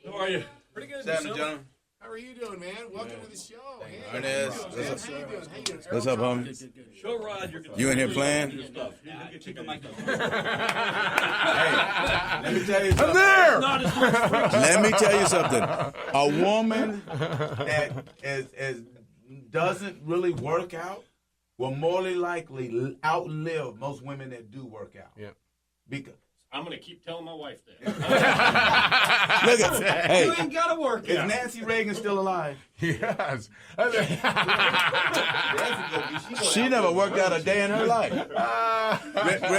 How are you? Pretty good. Gentlemen. How are you doing, man? Welcome to the show. Hey, Arnez, how you doing? How you doing? What's up, homie? Show Rod. You in here playing? Hey, Let me tell you something. I'm there. Let me tell you something. A woman that doesn't really work out will more than likely outlive most women that do work out. Yeah. Because I'm going to keep telling my wife that. look at, hey, You ain't got to work is out. Nancy Reagan still alive? Yes. She never worked out a day in her life.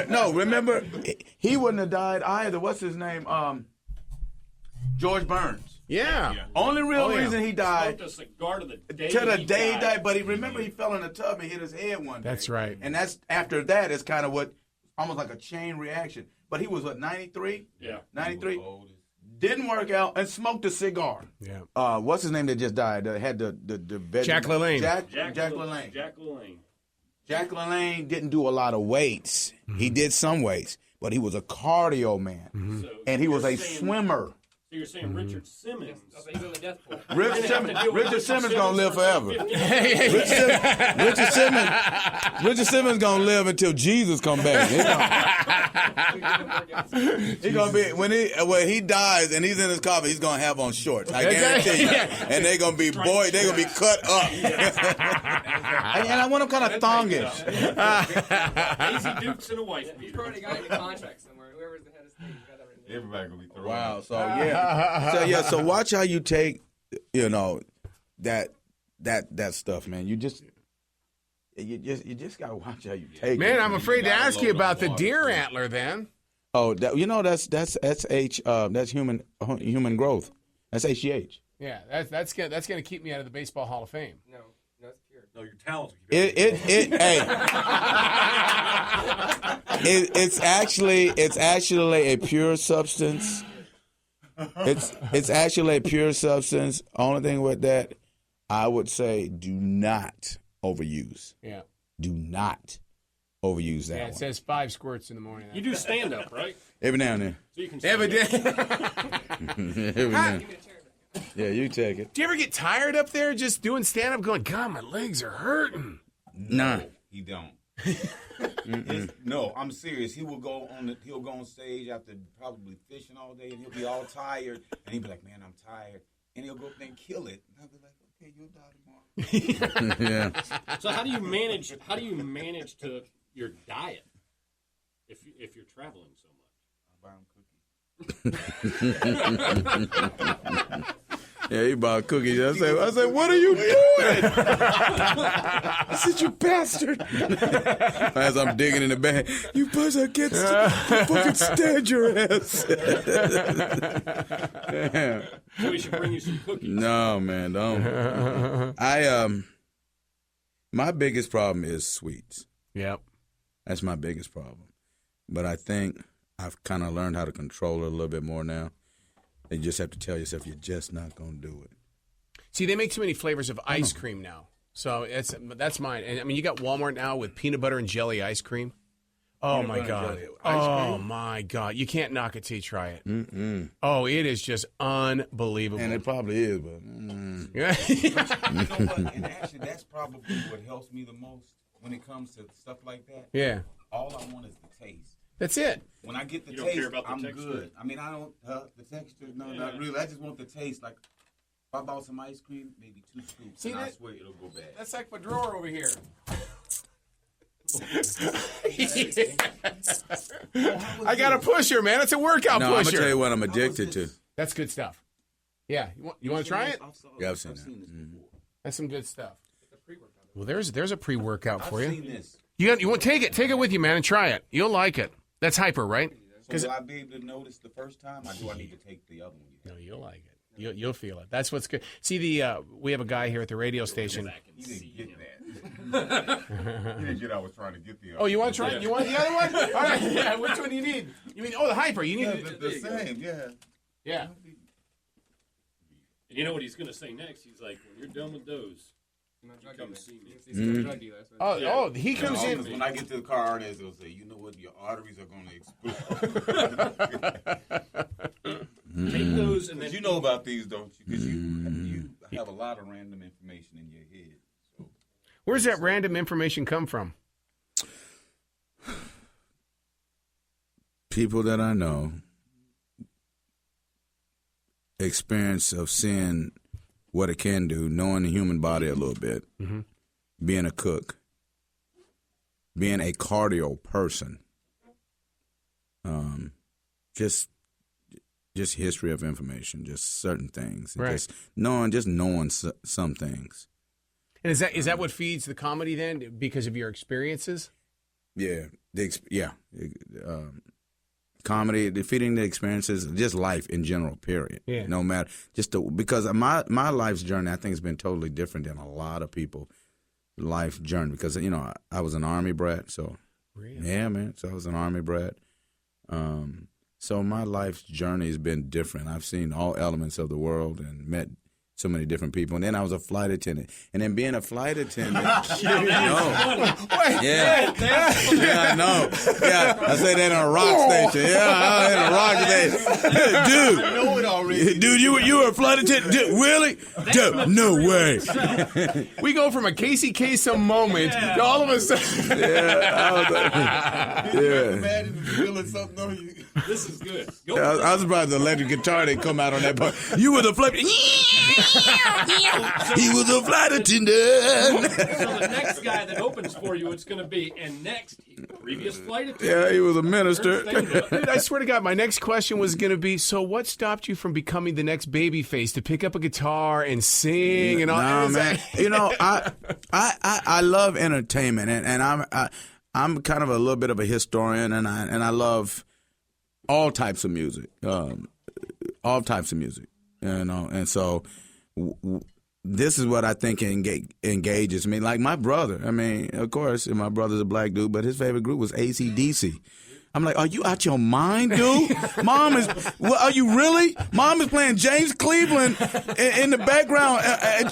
No, remember, he wouldn't have died either. What's his name? George Burns. Yeah. Only real reason he died Smoked a cigar to the day he died. But he fell in a tub and hit his head one day. That's right. And that's after that is kind of what almost like a chain reaction. But he was what, 93? Yeah. 93. Didn't work out and smoked a cigar. Yeah. What's his name that just died? Had the Jack LaLanne. Jack LaLanne. Jack LaLanne. Jack LaLanne didn't do a lot of weights. Mm-hmm. He did some weights, but he was a cardio man. Mm-hmm. So and he was a swimmer. So you're saying Richard Simmons. He's on the death pool. Richard Simmons gonna live forever. Richard Simmons gonna live until Jesus come back. He gonna be when he dies and he's in his coffin. He's gonna have on shorts. I guarantee you. And they're gonna be cut up. And I want them kind of thongish. Daisy Dukes and a wife. He's already got it in the contract somewhere. Whoever's the head of state, he's got that written down. Everybody gonna be throwing. Wow. So watch how you take, that stuff, man. You just gotta watch how you take it. Man, I'm afraid to ask you about the deer antler then. Oh, that's H. That's human growth. That's HGH. Yeah, that's gonna keep me out of the Baseball Hall of Fame. No, it's pure. No, your talents. It's actually a pure substance. It's actually a pure substance. Only thing with that, I would say, do not overuse. Yeah. Do not overuse that. Yeah, it says 5 squirts in the morning. You do stand up, right? Every now and then. So you can Every day. Every now and then. Yeah, you take it. Do you ever get tired up there just doing stand up, going, God, my legs are hurting? Nah. He don't. No, I'm serious. He'll go on stage after probably fishing all day, and he'll be all tired, and he'll be like, "Man, I'm tired," and he'll go up there and kill it. And I'll be like, "Okay, you'll die tomorrow." Yeah. So how do you manage to your diet if you're traveling so much? I buy him cookies. Yeah, he bought cookies. I said, what are you doing? I said, you bastard. As I'm digging in the bag, you bastard, I can't fucking stand your ass. Damn. So we should bring you some cookies. No, man, don't. My biggest problem is sweets. Yep. That's my biggest problem. But I think I've kind of learned how to control it a little bit more now. You just have to tell yourself you're just not going to do it. See, they make too many flavors of ice cream now. So that's mine. And I mean, you got Walmart now with peanut butter and jelly ice cream. Oh, my God. Oh, my God. You can't knock it till you try it. Mm-mm. Oh, it is just unbelievable. And it probably is, but... Yeah. You know what? And actually, that's probably what helps me the most when it comes to stuff like that. Yeah. All I want is the taste. That's it. When I get the You don't taste, care about the I'm texture? good. I mean, I don't the texture. No, not really. I just want the taste. Like if I bought some ice cream, maybe 2 scoops, See and I that? swear it'll go bad. That's like my drawer over here. I got a pusher, man. It's a workout No, I'm going to pusher. tell you what I'm addicted to. That's good stuff. Yeah. You want to try it? Yeah, I've seen that. this before. That's some good stuff. Well, there's a pre-workout for I've you. seen this. You want take it with you, man, and try it. You'll like it. That's hyper, right? So will I be able to notice the first time, or do I need to take the other one? No, you'll like it. You'll feel it. That's what's good. See, we have a guy here at the radio station. He didn't get that. He didn't get I was trying to get the other Oh, you want to try it? Yeah. You want the other one? All right. Yeah. Which one do you need? You mean the hyper? You need the same, yeah. Yeah. And you know what he's going to say next? He's like, when you're done with those, come see me. He's a drug dealer. That's what Oh, he comes in. When I get to the car, Arnez will say, "You know what? Your arteries are going to explode." Take those and then You know about these, don't you? Because you have a lot of random information in your head. So. Where's that random information come from? People that I know, experience of seeing what it can do, knowing the human body a little bit, being a cook, being a cardio person, just history of information, just certain things, Right. just knowing some things. And is that what feeds the comedy then? Because of your experiences? Yeah, comedy, defeating the experiences, just life in general. Period. Yeah. No matter because my life's journey, I think, has been totally different than a lot of people' life journey. Because I was an Army brat, so Really? yeah, man. So I was an Army brat. So my life's journey has been different. I've seen all elements of the world and met so many different people. And then I was a flight attendant. And then being a flight attendant, yeah, I know. Yeah, I say that in a rock station. Yeah, in a rock station. Dude, I know it already. Dude, you were a flight attendant? Dude, really? Dude, no way. We go from a Casey Kasem moment to all of a sudden. Yeah, I was like, yeah. Imagine feeling something on you. this is good. I was surprised the electric guitar didn't come out on that part. You were the flight. He was a flight attendant. So the next guy that opens for you, it's going to be, and next, previous flight attendant. Yeah, he was a minister. Dude, I swear to God, my next question was going to be, so what stopped you from becoming the next Babyface to pick up a guitar and sing and all Nah, that? man. I love entertainment, and I'm kind of a little bit of a historian, and I love all types of music, all types of music, and so this is what I think engages me. Like my brother, I mean, of course, my brother's a black dude, but his favorite group was AC/DC. I'm like, are you out your mind, dude? Are you really? Mom is playing James Cleveland in the background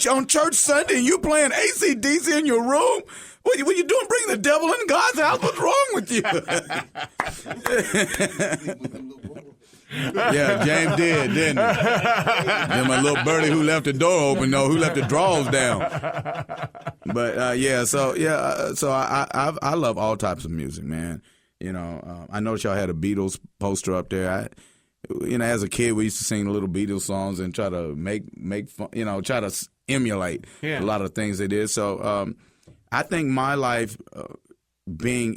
on church Sunday, and you playing AC/DC in your room? What you doing? Bringing the devil in God's house? What's wrong with you? Yeah, James did, didn't he? Then my little birdie who left the door open, though, who left the drawers down. But so I love all types of music, man. I noticed y'all had a Beatles poster up there. As a kid, we used to sing the little Beatles songs and try to make fun, try to emulate a lot of things they did. So I think my life being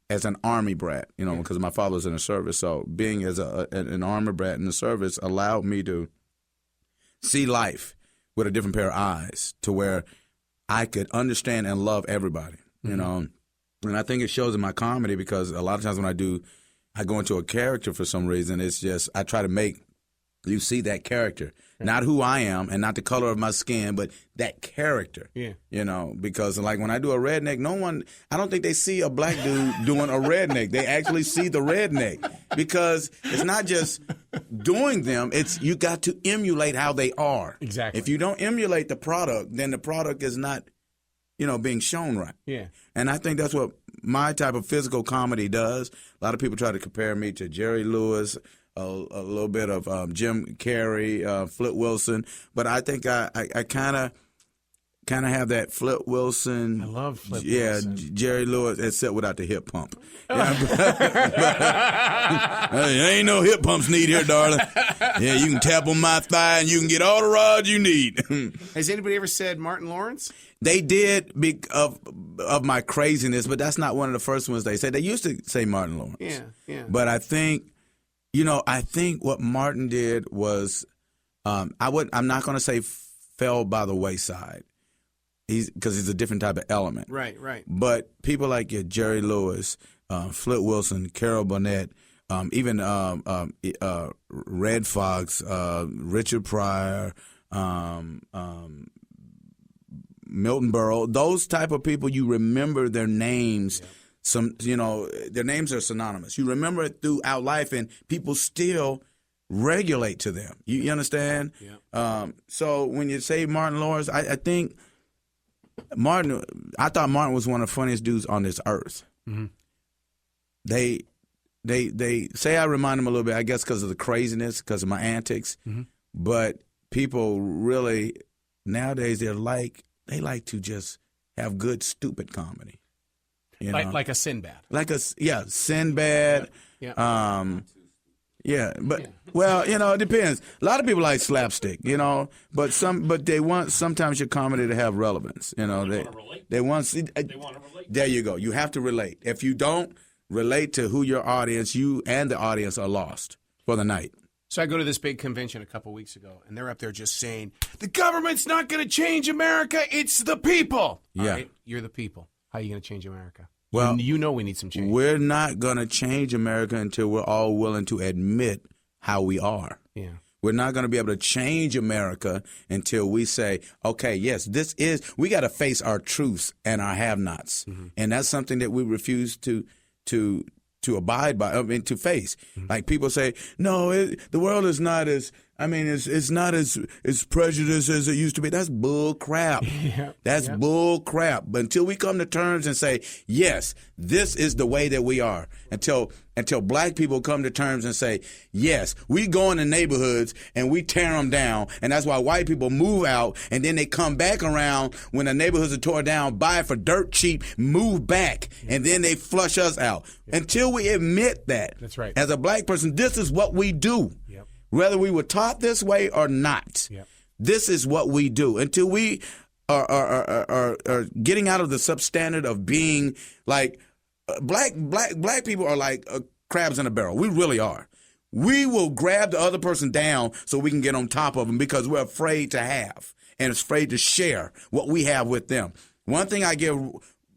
as an Army brat, because my father was in the service, so being as an Army brat in the service allowed me to see life with a different pair of eyes, to where I could understand and love everybody, And I think it shows in my comedy, because a lot of times when I go into a character for some reason, it's just I try to make you see that character. Not who I am and not the color of my skin, but that character. Yeah. Because like when I do a redneck, I don't think they see a black dude doing a redneck. They actually see the redneck, because it's not just doing them. It's you got to emulate how they are. Exactly. If you don't emulate the product, then the product is not, being shown right. Yeah. And I think that's what my type of physical comedy does. A lot of people try to compare me to Jerry Lewis, a little bit of Jim Carrey, Flip Wilson, but I think I kind of have that Flip Wilson. I love Flip Wilson. Yeah, Jerry Lewis, except without the hip pump. Ain't no hip pumps need here, darling. Yeah, you can tap on my thigh and you can get all the rods you need. Has anybody ever said Martin Lawrence? They did of my craziness, but that's not one of the first ones they said. They used to say Martin Lawrence. Yeah. But I think. I think what Martin did was, I'm not going to say fell by the wayside, because he's a different type of element. Right. But people like Jerry Lewis, Flip Wilson, Carol Burnett, even Red Fox, Richard Pryor, Milton Berle, those type of people, you remember their names. Yeah. Their names are synonymous. You remember it throughout life, and people still regulate to them. You understand? Yeah. So when you say Martin Lawrence, I think I thought Martin was one of the funniest dudes on this earth. Mm-hmm. they say I remind them a little bit, I guess because of the craziness, because of my antics. Mm-hmm. But people really, nowadays, they like to just have good, stupid comedy. You know? Like a Sinbad. Sinbad. Yeah. Well, it depends. A lot of people like slapstick, but sometimes your comedy to have relevance. They want to relate. There you go. You have to relate. If you don't relate to who your audience, you and the audience are lost for the night. So I go to this big convention a couple weeks ago, and they're up there just saying, the government's not going to change America. It's the people. Yeah. All right? You're the people. How are you going to change America? Well, you know we need some change. We're not going to change America until we're all willing to admit how we are. Yeah. We're not going to be able to change America until we say, okay, yes, we got to face our truths and our have-nots. Mm-hmm. And that's something that we refuse to abide by, to face. Mm-hmm. Like people say, no, the world is not as, it's not as prejudiced as it used to be. That's bull crap. That's bull crap. But until we come to terms and say, yes, this is the way that we are, until black people come to terms and say, yes, we go into neighborhoods and we tear them down. And that's why white people move out and then they come back around when the neighborhoods are torn down, buy it for dirt cheap, move back, and then they flush us out. Until we admit that, that's right. As a black person, this is what we do. Yep. Whether we were taught this way or not, this is what we do. Until we are getting out of the substandard of being like black people are like crabs in a barrel. We really are. We will grab the other person down so we can get on top of them because we're afraid to have and afraid to share what we have with them. One thing I give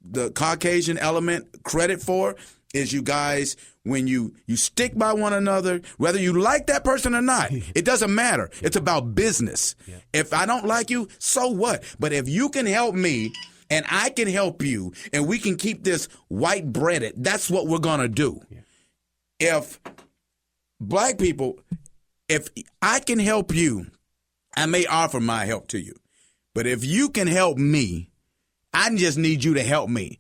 the Caucasian element credit for is you guys, when you stick by one another, whether you like that person or not, it doesn't matter. It's about business. Yeah. If I don't like you, so what? But if you can help me and I can help you and we can keep this white breaded, that's what we're going to do. Yeah. If black people, if I can help you, I may offer my help to you. But if you can help me, I just need you to help me.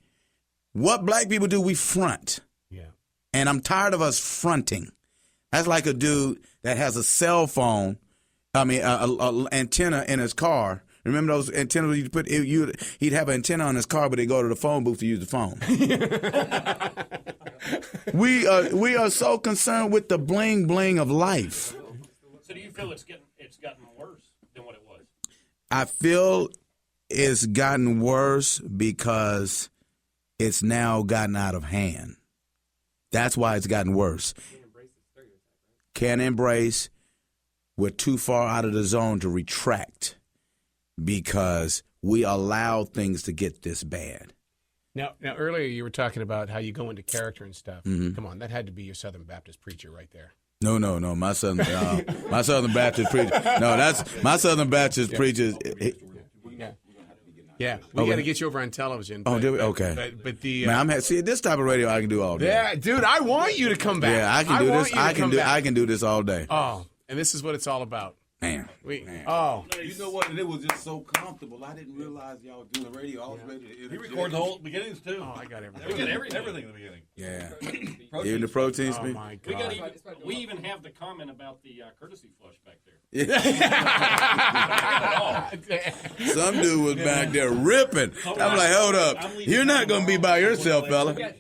What black people do, we front. Yeah. And I'm tired of us fronting. That's like a dude that has a cell phone, a antenna in his car. Remember those antennas you put? He'd have an antenna on his car, but he'd go to the phone booth to use the phone. We are so concerned with the bling bling of life. So do you feel it's gotten worse than what it was? I feel it's gotten worse because it's now gotten out of hand. That's why it's gotten worse. Can't embrace. We're too far out of the zone to retract because we allow things to get this bad. Now, earlier you were talking about how you go into character and stuff. Mm-hmm. Come on, that had to be your Southern Baptist preacher right there. No, my Southern Baptist preacher. No, that's my Southern Baptist preacher. Yeah, we got to get you over on television. But, do we? Okay. But the man, see this type of radio I can do all day. Yeah, dude, I want you to come back. Yeah, I can do this. I can do this all day. Oh, and this is what it's all about. Man. Oh. You know what? And it was just so comfortable. I didn't realize y'all were doing the radio. I was ready to. He records the whole beginnings too. Oh, I got everything. We got everything in the beginning. Yeah. Even the protein speak. Oh my God. We even have the comment about the courtesy flush back there. Some dude was back there ripping. I'm like, hold up. You're not going to be by yourself, fella. We got